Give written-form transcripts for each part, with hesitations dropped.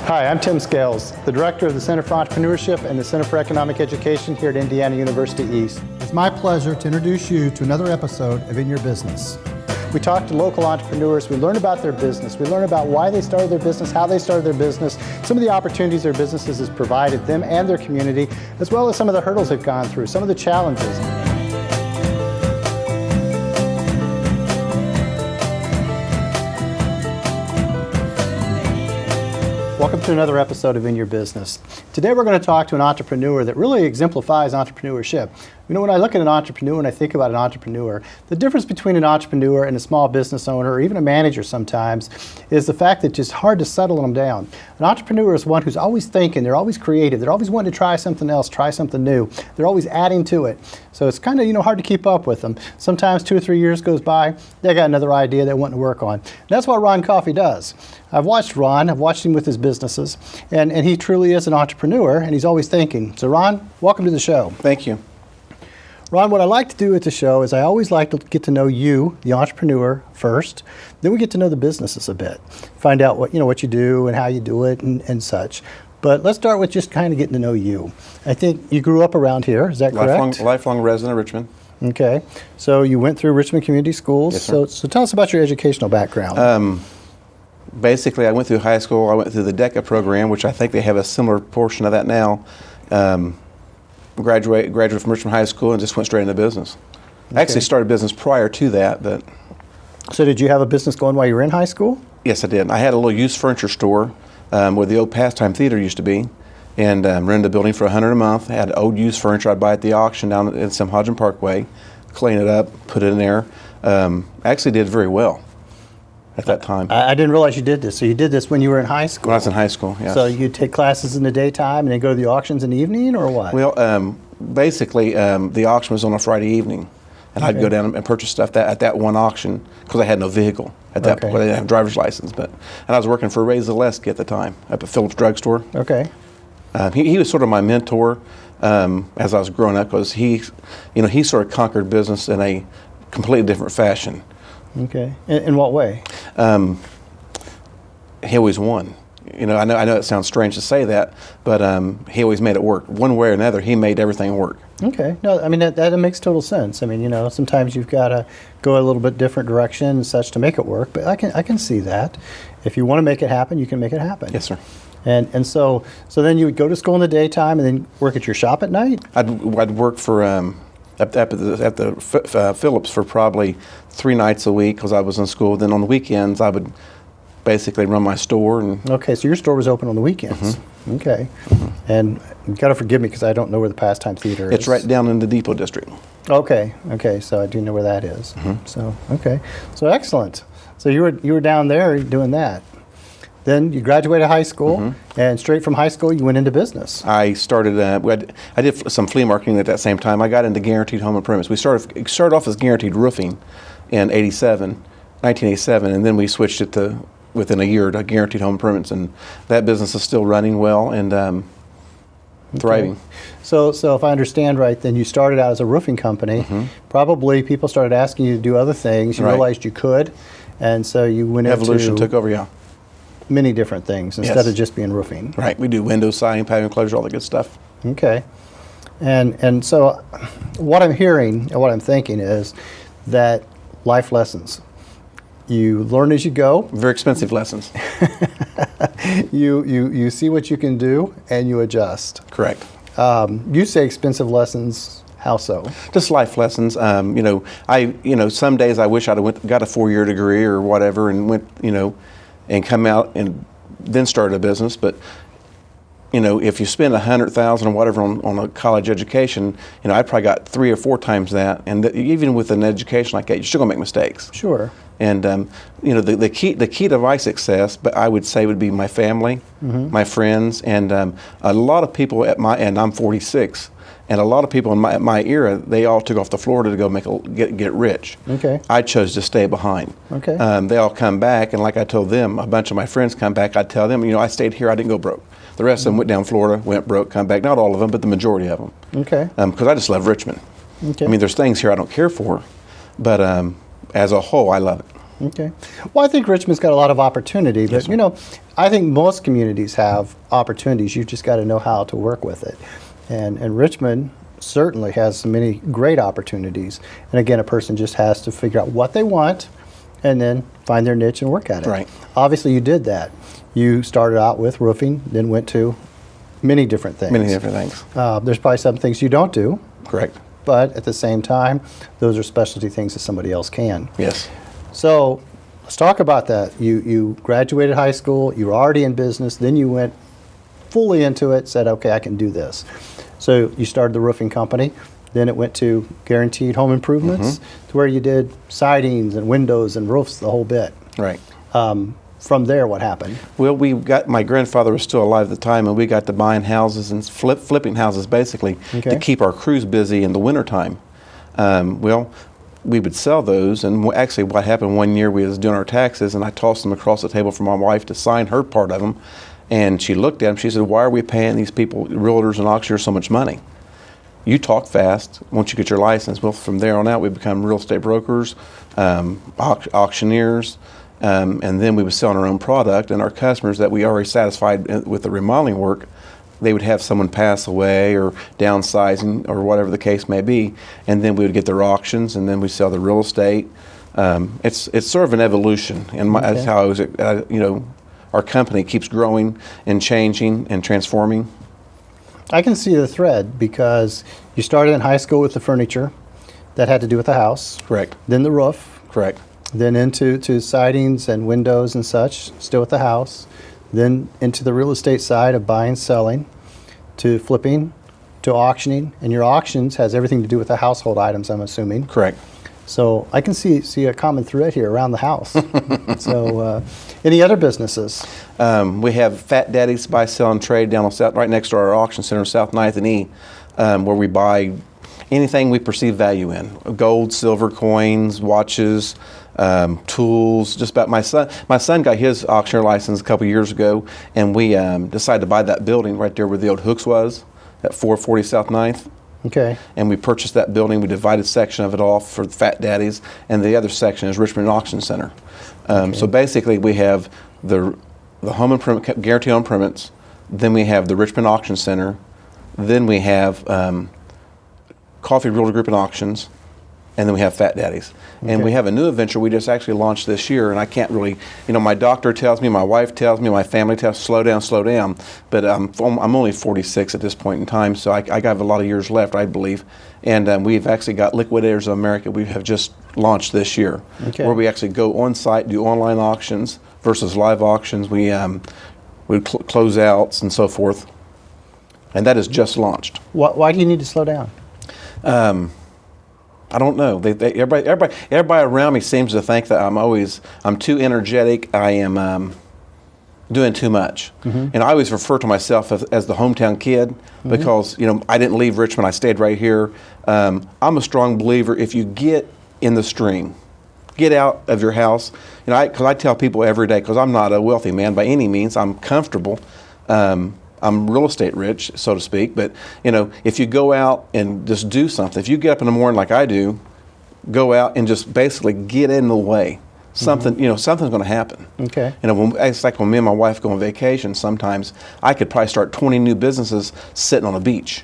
Hi, I'm Tim Scales, the Director of the Center for Entrepreneurship and the Center for Economic Education here at Indiana University East. It's my pleasure to introduce you to another episode of In Your Business. We talk to local entrepreneurs, we learn about their business, we learn about why they started their business, how they started their business, some of the opportunities their businesses has provided them and their community, as well as some of the hurdles they've gone through, some of the challenges. Welcome to another episode of In Your Business. Today we're going to talk to an entrepreneur that really exemplifies entrepreneurship. You know, when I look at an entrepreneur and I think about an entrepreneur, the difference between an entrepreneur and a small business owner, or even a manager sometimes, is the fact that it's just hard to settle them down. An entrepreneur is one who's always thinking, they're always creative, they're always wanting to try something else, try something new. They're always adding to it. So it's kind of, hard to keep up with them. Sometimes 2 or 3 years goes by, they got another idea they want to work on. And that's what Ron Coffey does. I've watched Ron, I've watched him with his businesses, and he truly is an entrepreneur, and he's always thinking. So Ron, welcome to the show. Thank you. Ron, what I like to do at the show is I always like to get to know you, the entrepreneur, first. Then we get to know the businesses a bit. Find out what you do and how you do it and such. But let's start with just kind of getting to know you. I think you grew up around here, is that correct? Lifelong resident of Richmond. Okay. So you went through Richmond Community Schools. Yes, sir. So tell us about your educational background. Basically, I went through high school. I went through the DECA program, which I think they have a similar portion of that now. Graduated from Richmond High School and just went straight into business. I actually started business prior to that, but... So did you have a business going while you were in high school? Yes, I did. I had a little used furniture store where the old Pastime Theater used to be, and rented a building for $100 a month. I had old used furniture I'd buy at the auction down at Sam Hodgin Parkway, clean it up, put it in there. I actually did very well at that time. I didn't realize you did this. So you did this when you were in high school? When I was in high school, yes. So you'd take classes in the daytime and then go to the auctions in the evening, or what? Well, basically, the auction was on a Friday evening, and I'd go down and purchase stuff at that one auction because I had no vehicle at that point. I didn't have a driver's license, and I was working for Ray Zaleski at the time up at Phillips Drug Store. Okay. He was sort of my mentor as I was growing up because he sort of conquered business in a completely different fashion. Okay. In what way? He always won. I know it sounds strange to say that, but he always made it work. One way or another, he made everything work. Okay. No, I mean, that makes total sense. I mean, sometimes you've got to go a little bit different direction and such to make it work, but I can see that. If you want to make it happen, you can make it happen. Yes, sir. And so then you would go to school in the daytime and then work at your shop at night? I'd work for at the Phillips for probably 3 nights a week because I was in school. Then on the weekends, I would basically run my store. Okay, so your store was open on the weekends. Mm-hmm. Okay. Mm-hmm. And you've got to forgive me because I don't know where the Pastime Theater is. It's right down in the Depot District. Okay, so I do know where that is. Mm-hmm. So excellent. So you were down there doing that. Then you graduated high school, and straight from high school you went into business. I started. I did some flea marketing at that same time. I got into guaranteed home improvements. We started off as guaranteed roofing in 1987, and then we switched it to within a year to guaranteed home improvements, and that business is still running well and thriving. Okay. So if I understand right, then you started out as a roofing company. Probably people started asking you to do other things. You realized you could, and so you went into Evolution took over. Yeah. Many different things instead of just being roofing. Right. We do windows, siding, patio enclosure, all the good stuff. Okay. And so what I'm hearing and what I'm thinking is that life lessons. You learn as you go. Very expensive lessons. You see what you can do and you adjust. Correct. You say expensive lessons. How so? Just life lessons. Some days I wish I'd have got a 4-year degree or whatever and went, and come out and then start a business. But if you spend $100,000 or whatever on a college education, I probably got 3 or 4 times that. And even with an education like that, you're still gonna make mistakes. Sure. And the key to my success, but I would say, would be my family, my friends, and a lot of people and I'm 46. And a lot of people in my era, they all took off to Florida to go get rich. Okay. I chose to stay behind. Okay. They all come back, and like I told them, a bunch of my friends come back. I tell them, I stayed here. I didn't go broke. The rest of them went down Florida, went broke, come back. Not all of them, but the majority of them. Okay. Because I just love Richmond. Okay. I mean, there's things here I don't care for, but as a whole, I love it. Okay. Well, I think Richmond's got a lot of opportunity, but Yes, you know, I think most communities have opportunities. You've just got to know how to work with it. And Richmond certainly has many great opportunities. And again, a person just has to figure out what they want and then find their niche and work at it. Right. Obviously, you did that. You started out with roofing, then went to many different things. Many different things. There's probably some things you don't do, Correct. but at the same time, those are specialty things that somebody else can. Yes. So let's talk about that. You graduated high school, you were already in business, then you went fully into it, said, okay, I can do this. So you started the roofing company, then it went to guaranteed home improvements, to where you did sidings and windows and roofs, the whole bit. Right. From there, what happened? Well, my grandfather was still alive at the time, and we got to buying houses and flipping houses basically Okay. to keep our crews busy in the wintertime. Well, we would sell those, and actually what happened one year, we was doing our taxes, and I tossed them across the table for my wife to sign her part of them, and she looked at them, she said, why are we paying these people, realtors and auctioneers, so much money? You talk fast once you get your license. Well, from there on out, we become real estate brokers, auctioneers, and then we would sell our own product, and our customers that we already satisfied with the remodeling work, they would have someone pass away or downsizing or whatever the case may be, and then we would get their auctions, and then we sell the real estate. It's sort of an evolution, and that's how I was. Our company keeps growing and changing and transforming. I can see the thread because you started in high school with the furniture that had to do with the house. Correct. Then the roof. Correct. Then into sidings and windows and such, still with the house. Then into the real estate side of buying, selling, to flipping, to auctioning. And your auctions has everything to do with the household items, I'm assuming. Correct. So I can see a common thread here around the house. So any other businesses? We have Fat Daddy's Buy, Sell, and Trade down on South, right next to our auction center, South 9th and E, where we buy anything we perceive value in: gold, silver, coins, watches, tools. Just about my son got his auctioneer license a couple years ago, and we decided to buy that building right there where the old Hooks was, at 440 South 9th. Okay. And we purchased that building. We divided a section of it off for the Fat Daddies, and the other section is Richmond Auction Center. So basically, we have the home improvement, guaranteed home improvements. Then we have the Richmond Auction Center. Then we have Coffey Realtor Group and Auctions, and then we have Fat Daddies. And we have a new adventure we just actually launched this year, and I can't really, my doctor tells me, my wife tells me, my family tells me, slow down, but I'm only 46 at this point in time, so I have a lot of years left, I believe. And we've actually got Liquidators of America we have just launched this year, where we actually go on site, do online auctions versus live auctions. We close outs and so forth, and that is just launched. Why do you need to slow down? I don't know. Everybody around me seems to think that I'm too energetic. I am doing too much. And I always refer to myself as the hometown kid because I didn't leave Richmond. I stayed right here. I'm a strong believer. If you get in the stream, get out of your house. Because I tell people every day, because I'm not a wealthy man by any means. I'm comfortable. I'm real estate rich, so to speak, but if you go out and just do something, if you get up in the morning like I do, go out and just basically get in the way, something, something's going to happen. Okay. It's like when me and my wife go on vacation, sometimes I could probably start 20 new businesses sitting on a beach.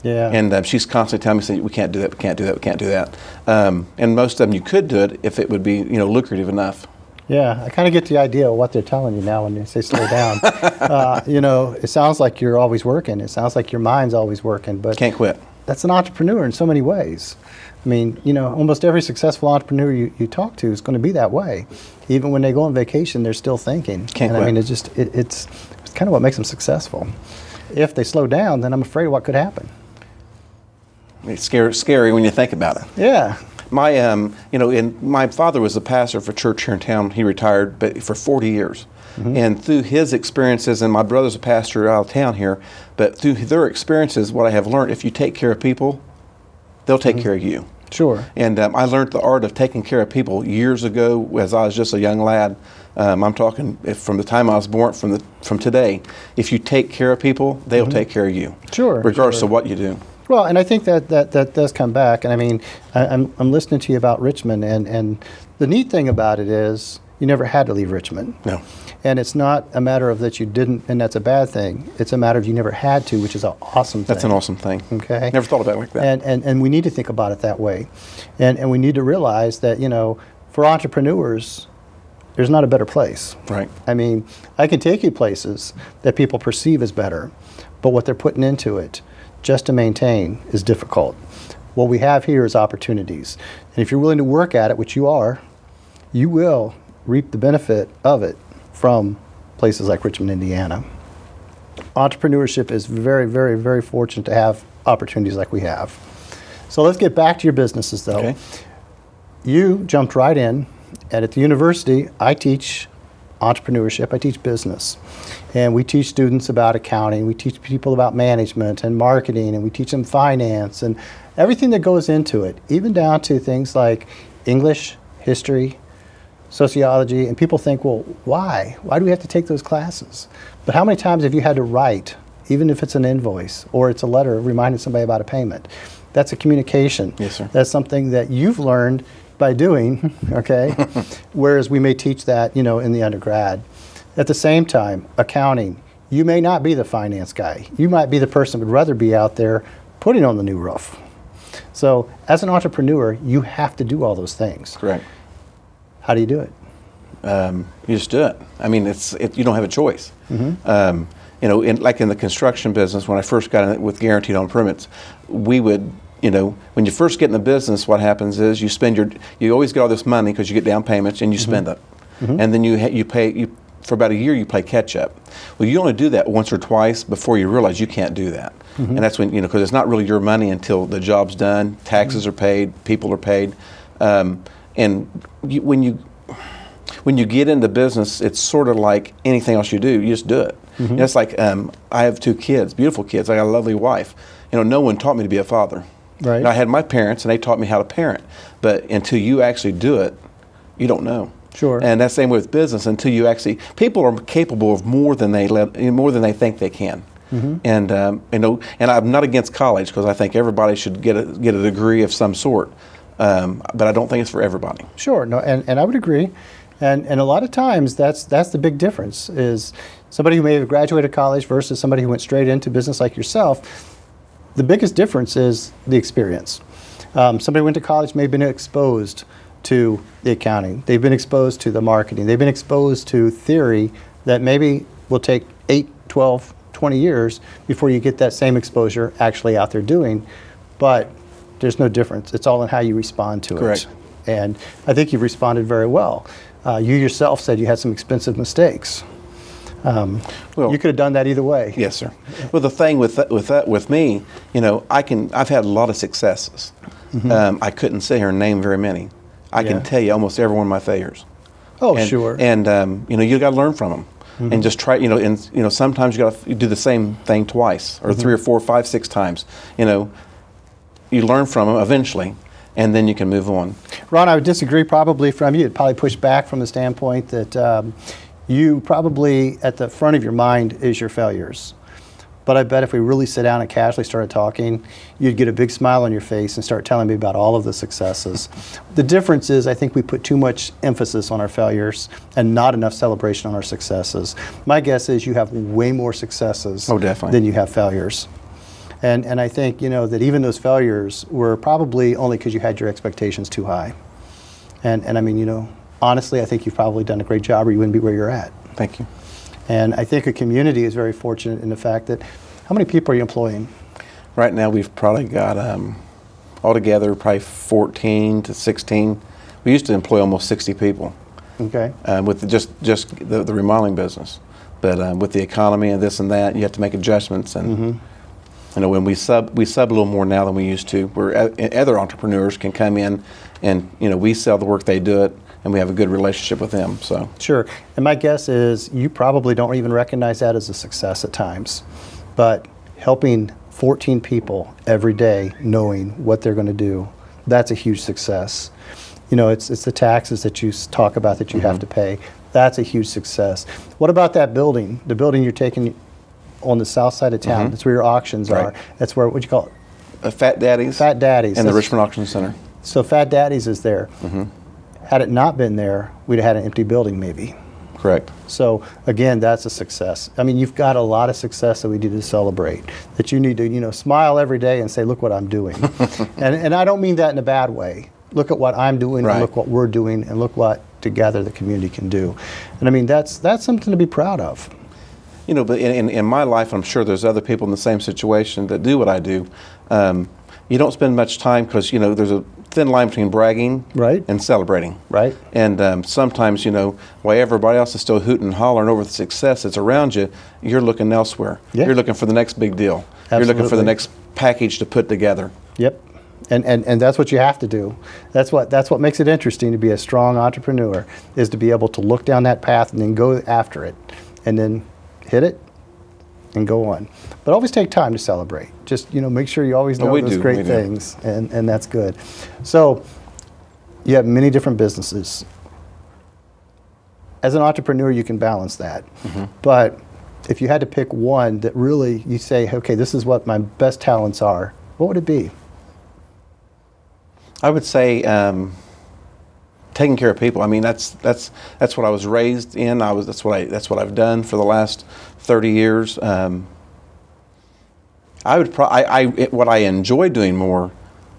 Yeah. And she's constantly telling me, saying, we can't do that, we can't do that, we can't do that. And most of them you could do it if it would be, lucrative enough. Yeah, I kind of get the idea of what they're telling you now when they say slow down. It sounds like you're always working. It sounds like your mind's always working. But can't quit. That's an entrepreneur in so many ways. I mean, almost every successful entrepreneur you talk to is going to be that way. Even when they go on vacation, they're still thinking. Can't quit. I mean, it's kind of what makes them successful. If they slow down, then I'm afraid of what could happen. It's scary when you think about it. Yeah. My father was a pastor for church here in town. He retired, but for 40 years. And through his experiences, and my brother's a pastor out of town here, but through their experiences, what I have learned, if you take care of people, they'll take care of you. Sure. And I learned the art of taking care of people years ago as I was just a young lad. I'm talking from the time I was born, from today. If you take care of people, they'll take care of you. Sure. Regardless of what you do. Well, and I think that does come back. And I mean, I'm listening to you about Richmond, and the neat thing about it is you never had to leave Richmond. No. And it's not a matter of that you didn't, and that's a bad thing. It's a matter of you never had to, which is an awesome thing. That's an awesome thing. Okay. Never thought about it like that. And we need to think about it that way. And we need to realize that, for entrepreneurs, there's not a better place. Right. I mean, I can take you places that people perceive as better, but what they're putting into it just to maintain is difficult. What we have here is opportunities. And if you're willing to work at it, which you are, you will reap the benefit of it from places like Richmond, Indiana. Entrepreneurship is very, very, very fortunate to have opportunities like we have. So let's get back to your businesses, though. Okay. You jumped right in, and at the university, I teach entrepreneurship, I teach business. And we teach students about accounting, we teach people about management and marketing, and we teach them finance and everything that goes into it, even down to things like English, history, sociology, and people think, well, why? Why do we have to take those classes? But how many times have you had to write, even if it's an invoice or it's a letter reminding somebody about a payment? That's a communication. Yes, sir. That's something that you've learned by doing, okay? Whereas we may teach that, in the undergrad. At the same time, accounting, you may not be the finance guy. You might be the person who would rather be out there putting on the new roof. So as an entrepreneur, you have to do all those things. Correct. How do you do it? You just do it. I mean, you don't have a choice. Like in the construction business, when I first got in it with guaranteed on permits, we would, when you first get in the business, what happens is you always get all this money because you get down payments and you spend it. And then you pay, for about a year you play catch up. Well, you only do that once or twice before you realize you can't do that. And that's when, because it's not really your money until the job's done, taxes are paid, people are paid. And when you get into business, it's sort of like anything else you do. You just do it. It's like I have 2 kids, beautiful kids. I got a lovely wife. No one taught me to be a father. Right. I had my parents, and they taught me how to parent. But until you actually do it, you don't know. Sure. And that's the same with business. Until you actually, people are capable of more than they think they can. And and I'm not against college because I think everybody should get a degree of some sort. But I don't think it's for everybody. Sure, no, and I would agree. And a lot of times that's the big difference is somebody who may have graduated college versus somebody who went straight into business like yourself. The biggest difference is the experience. Somebody who went to college may have been exposed to the accounting. They've been exposed to the marketing. They've been exposed to theory that maybe will take 8, 12, 20 years before you get that same exposure actually out there doing. But there's no difference. It's all in how you respond to Correct. it. And I think you've responded very well. You yourself said you had some expensive mistakes. Well, you could have done that either way. Yes, sir. Well, the thing with me, I've had a lot of successes. I couldn't sit here and name very many. I can tell you almost every one of my failures. Oh, sure. And you got to learn from them, and just try. And sometimes you got to do the same thing twice, or 3 or 4, 5, 6 times. You learn from them eventually, and then you can move on. Ron, I would disagree probably from you. You'd probably push back from the standpoint that you probably at the front of your mind is your failures. But I bet if we really sit down and casually started talking, you'd get a big smile on your face and start telling me about all of the successes. The difference is I think we put too much emphasis on our failures and not enough celebration on our successes. My guess is you have way more successes than you have failures. And I think, that even those failures were probably only because you had your expectations too high. And I mean, honestly, I think you've probably done a great job or you wouldn't be where you're at. Thank you. And I think a community is very fortunate in the fact that, how many people are you employing? Right now we've probably got, altogether, probably 14 to 16. We used to employ almost 60 people. Okay. With just the remodeling business. But with the economy and this and that, you have to make adjustments. And when we sub a little more now than we used to, where other entrepreneurs can come in and we sell the work, they do it, and we have a good relationship with them. So sure. And my guess is you probably don't even recognize that as a success at times, but helping 14 people every day knowing what they're going to do, that's a huge success. It's the taxes that you talk about that you have to pay. That's a huge success. What about that building? The building you're taking on the south side of town, that's where your auctions are. That's where, what do you call it? Fat Daddy's. Fat Daddy's. And the Richmond Auction Center. So Fat Daddy's is there. Had it not been there, we'd have had an empty building maybe. Correct. So again, that's a success. I mean, you've got a lot of success that we need to celebrate. That you need to, smile every day and say, "Look what I'm doing," and I don't mean that in a bad way. Look at what I'm doing, and look what we're doing, and look what together the community can do. And I mean, that's something to be proud of. But in my life, I'm sure there's other people in the same situation that do what I do. You don't spend much time because there's a thin line between bragging and celebrating. Right. And sometimes, while everybody else is still hooting and hollering over the success that's around you, you're looking elsewhere. Yeah. You're looking for the next big deal. Absolutely. You're looking for the next package to put together. Yep. And that's what you have to do. That's what makes it interesting to be a strong entrepreneur, is to be able to look down that path and then go after it, and then hit it and go on. But always take time to celebrate. Just make sure you always know those great things, and that's good. So you have many different businesses. As an entrepreneur, you can balance that. But if you had to pick one that really you say, okay, this is what my best talents are, what would it be? I would say taking care of people. I mean, that's what I was raised in. That's what I've done for the last 30 years. What I enjoy doing more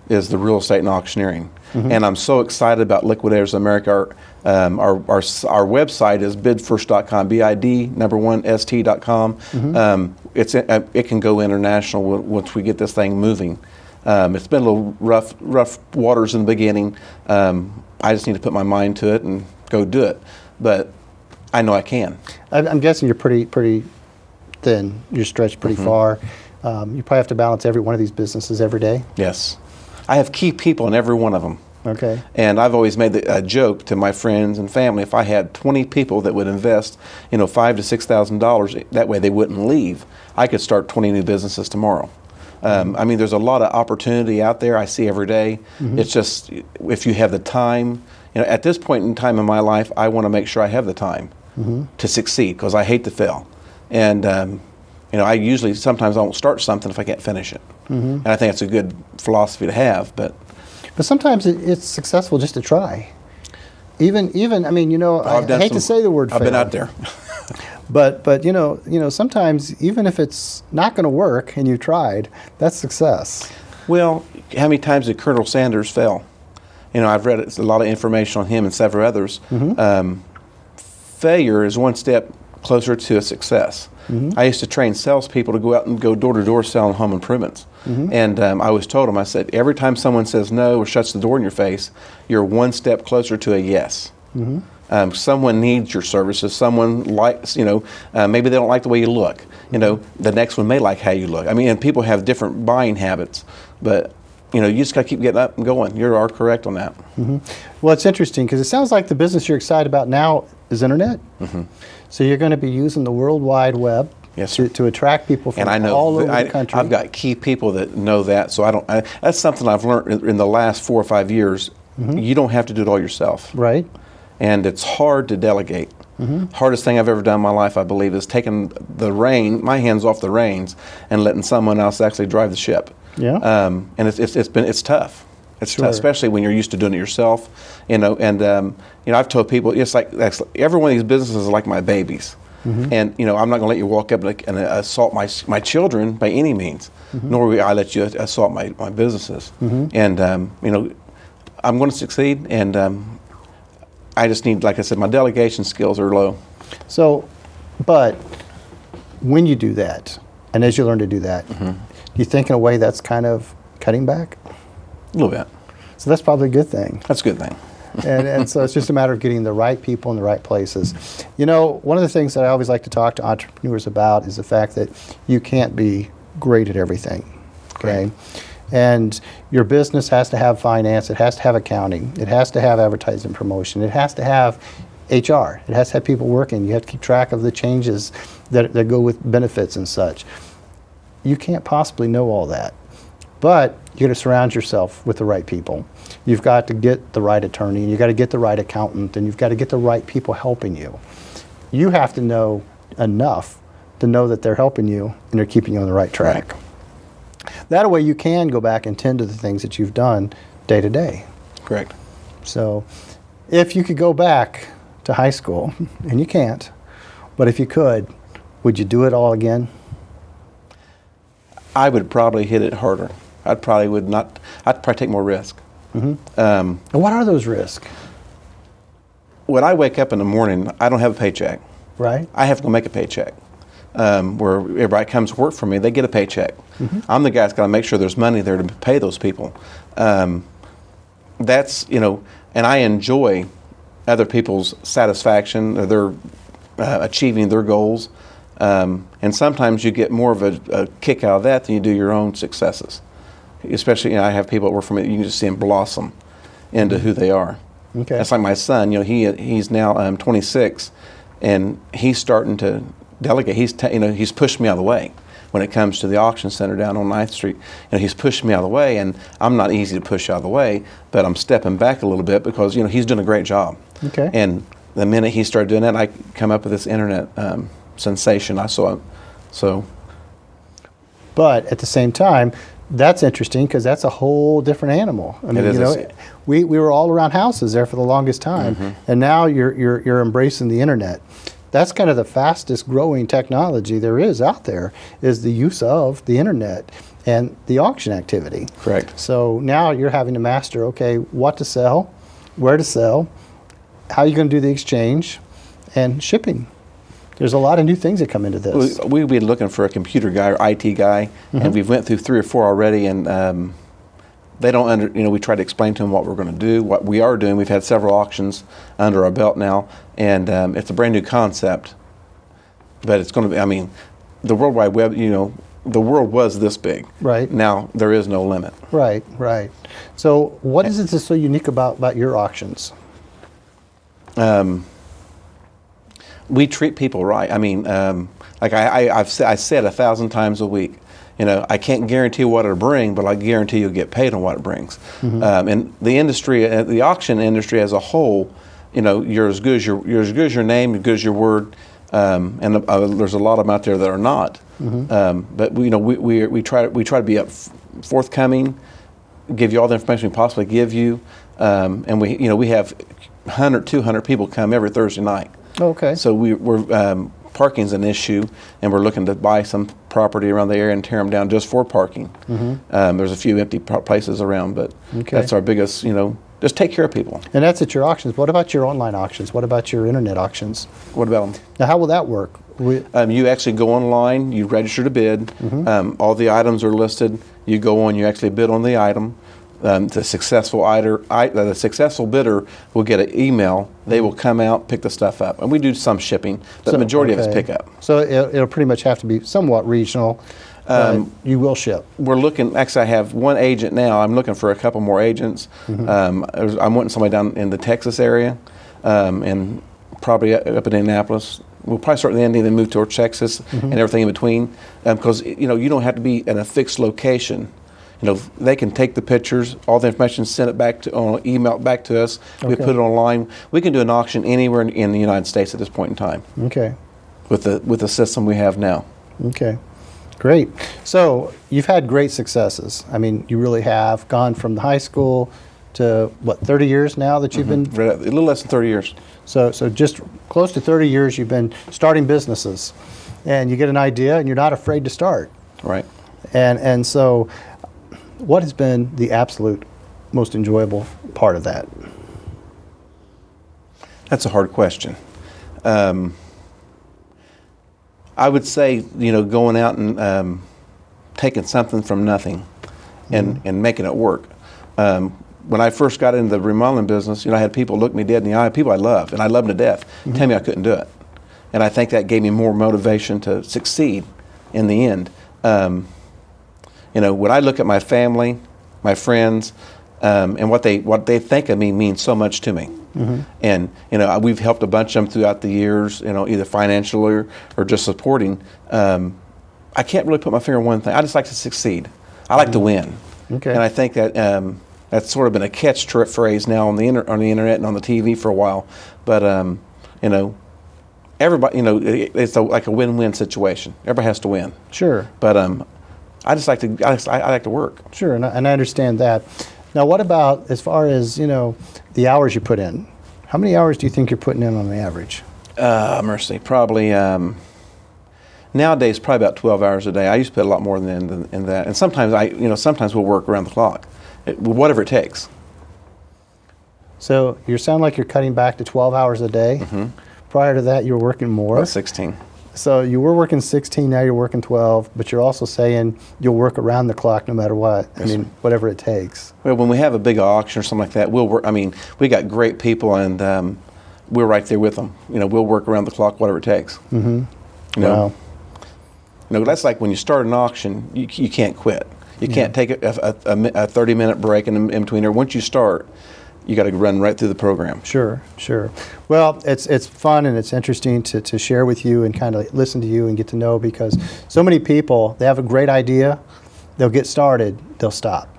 is the real estate and auctioneering, and I'm so excited about Liquidators of America. Our website is bidfirst.com, bid1st.com. It can go international once we get this thing moving. It's been a little rough waters in the beginning. I just need to put my mind to it and go do it. But I know I can. I'm guessing you're pretty thin. You're stretched pretty far. You probably have to balance every one of these businesses every day. Yes. I have key people in every one of them. Okay. And I've always made a joke to my friends and family, if I had 20 people that would invest, $5,000 to $6,000, that way they wouldn't leave, I could start 20 new businesses tomorrow. I mean, there's a lot of opportunity out there I see every day. It's just, if you have the time, at this point in time in my life, I want to make sure I have the time to succeed, because I hate to fail. And, I usually, sometimes I won't start something if I can't finish it. And I think it's a good philosophy to have, but sometimes it's successful just to try. Even I mean, I hate to say the word fail. I've been out there. But sometimes even if it's not going to work and you tried, that's success. Well, how many times did Colonel Sanders fail? I've read a lot of information on him and several others. Failure is one step closer to a success. I used to train salespeople to go out and go door to door selling home improvements. And I was told them, I said, every time someone says no or shuts the door in your face, you're one step closer to a yes. Someone needs your services. Someone likes, maybe they don't like the way you look. The next one may like how you look. I mean, and people have different buying habits, but you just got to keep getting up and going. You are correct on that. Well, it's interesting because it sounds like the business you're excited about now is internet. So you're going to be using the World Wide Web to attract people from all over the country. I've got key people that know that, so that's something I've learned in the last 4 or 5 years. You don't have to do it all yourself. Right. And it's hard to delegate. Hardest thing I've ever done in my life, I believe, is taking my hands off the reins and letting someone else actually drive the ship. Yeah. And it's tough. It's tough, especially when you're used to doing it yourself. And I've told people, it's like every one of these businesses is like my babies. And I'm not going to let you walk up and assault my children by any means, nor will I let you assault my businesses. And I'm going to succeed, and I just need, like I said, my delegation skills are low. So, but when you do that, and as you learn to do that, do you think in a way that's kind of cutting back? A little bit. So that's probably a good thing. That's a good thing. and so it's just a matter of getting the right people in the right places. One of the things that I always like to talk to entrepreneurs about is the fact that you can't be great at everything. Okay. Right. And your business has to have finance, it has to have accounting, it has to have advertising promotion, it has to have HR, it has to have people working, you have to keep track of the changes that go with benefits and such. You can't possibly know all that. But you got to surround yourself with the right people. You've got to get the right attorney, and you've got to get the right accountant, and you've got to get the right people helping you. You have to know enough to know that they're helping you and they're keeping you on the right track. that way you can go back and tend to the things that you've done day to day. Correct. So if you could go back to high school, and you can't, but if you could, would you do it all again? I would probably hit it harder. I'd probably take more risk. And what are those risks? When I wake up in the morning, I don't have a paycheck. Right. I have to go make a paycheck. Where everybody comes to work for me, they get a paycheck. I'm the guy that's got to make sure there's money there to pay those people. That's, and I enjoy other people's satisfaction, or their achieving their goals. And sometimes you get more of a kick out of that than you do your own successes. Especially, I have people that work for me, you can just see them blossom into who they are. Okay. That's like my son, he's now 26, and he's starting to delegate. He's pushed me out of the way when it comes to the auction center down on 9th Street. He's pushed me out of the way, and I'm not easy to push out of the way, but I'm stepping back a little bit because, he's doing a great job. Okay. And the minute he started doing that, I come up with this internet sensation. I saw it. So. But at the same time, that's interesting because that's a whole different animal. I mean, we were all around houses there for the longest time, and now you're embracing the internet. That's kind of the fastest growing technology there is out there, is the use of the internet and the auction activity. Correct. So now you're having to master, okay, what to sell, where to sell, how you're going to do the exchange, and shipping. There's a lot of new things that come into this. We've been looking for a computer guy or IT guy, and we've went through 3 or 4 already, and they don't we try to explain to them what we're going to do, what we are doing. We've had several auctions under our belt now, and it's a brand new concept, but it's going to be, the World Wide Web, the world was this big. Right. Now there is no limit. Right, right. So what is it that's so unique about your auctions? We treat people right. Like I said 1,000 times a week, I can't guarantee what it'll bring, but I guarantee you'll get paid on what it brings. And the industry, the auction industry as a whole, you're as good as your name, as good as your word. And there's a lot of them out there that are not. But we try to be forthcoming, give you all the information we possibly give you, and we have 100, 200 people come every Thursday night. Okay. So we're parking's an issue, and we're looking to buy some property around the area and tear them down just for parking. There's a few empty places around, but that's our biggest, just take care of people. And that's at your auctions. What about your online auctions? What about your internet auctions? What about them? Now, how will that work? You actually go online, you register to bid, all the items are listed, you go on, you actually bid on the item. The successful bidder will get an email. They will come out, pick the stuff up, and we do some shipping, but the majority of us pick up. So it'll pretty much have to be somewhat regional. You will ship. We're looking. Actually, I have one agent now. I'm looking for a couple more agents. I'm wanting somebody down in the Texas area, and probably up in Indianapolis. We'll probably start in India, then move towards Texas, and everything in between, because you don't have to be in a fixed location. They can take the pictures, all the information, send it back email it back to us. We put it online. We can do an auction anywhere in the United States at this point in time. Okay. With the system we have now. Okay. Great. So you've had great successes. You really have gone from the high school to 30 years now that you've been? A little less than 30 years. So just close to 30 years you've been starting businesses, and you get an idea and you're not afraid to start. Right. And so, what has been the absolute most enjoyable part of that? That's a hard question. I would say, going out and taking something from nothing and making it work. When I first got into the remodeling business, I had people look me dead in the eye, people I loved, and I loved them to death, tell me I couldn't do it. And I think that gave me more motivation to succeed in the end. When I look at my family, my friends, and what they think of me means so much to me. And we've helped a bunch of them throughout the years, either financially or just supporting. I can't really put my finger on one thing. I just like to succeed. I like to win. Okay. And I think that that's sort of been a catchphrase now on the internet and on the TV for a while. But everybody, it's like a win-win situation. Everybody has to win. Sure. But I just like to I like to work. Sure, and I understand that. Now, what about as far as, you know, the hours you put in? How many hours do you think you're putting in on the average? Mercy, probably nowadays probably about 12 hours a day. I used to put a lot more than that, and sometimes we'll work around the clock, whatever it takes. So you sound like you're cutting back to 12 hours a day. Mm-hmm. Prior to that, you were working more. About 16. So you were working 16, now you're working 12, but you're also saying you'll work around the clock no matter what. Yes, I mean, sir. Whatever it takes. Well, when we have a big auction or something like that, we'll work. I mean, we got great people, and we're right there with them. You know, we'll work around the clock, whatever it takes. Mm-hmm. You know, Wow. you know, that's like when you start an auction, you can't quit. You can't take a 30-minute break in between there. Once you start, you got to run right through the program. Sure, sure. Well, it's fun and it's interesting to share with you and kind of listen to you and get to know, because so many people, they have a great idea, they'll get started, they'll stop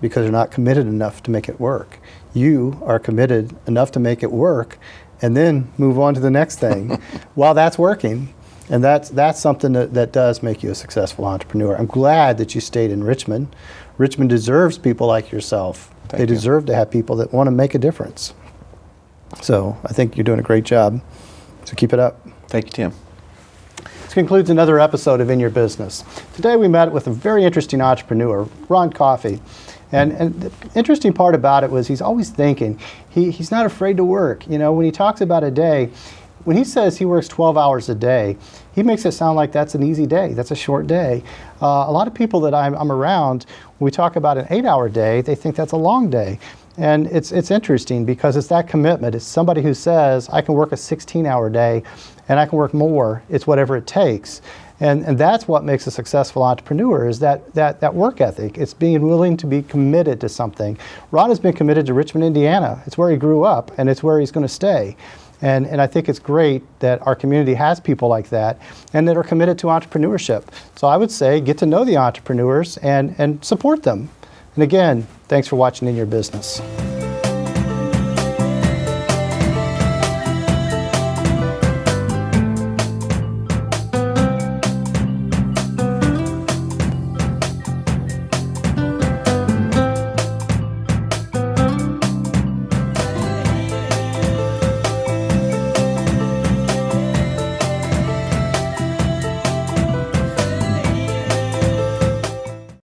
because they're not committed enough to make it work. You are committed enough to make it work and then move on to the next thing while that's working. And that's something that does make you a successful entrepreneur. I'm glad that you stayed in Richmond. Richmond deserves people like yourself. Thank They you. deserve to have people that want to make a difference. So I think you're doing a great job. So keep it up. Thank you, Tim. This concludes another episode of In Your Business. Today we met with a very interesting entrepreneur, Ron Coffey. And the interesting part about it was he's always thinking. He's not afraid to work. You know, when he talks about a day, when he says he works 12 hours a day, he makes it sound like that's an easy day. That's a short day. A lot of people that I'm around, when we talk about an 8-hour day, they think that's a long day. And it's interesting because it's that commitment. It's somebody who says, I can work a 16-hour day and I can work more. It's whatever it takes. And that's what makes a successful entrepreneur, is that work ethic. It's being willing to be committed to something. Ron has been committed to Richmond, Indiana. It's where he grew up and it's where he's going to stay. And I think it's great that our community has people like that and that are committed to entrepreneurship. So I would say get to know the entrepreneurs and support them. And again, thanks for watching In Your Business.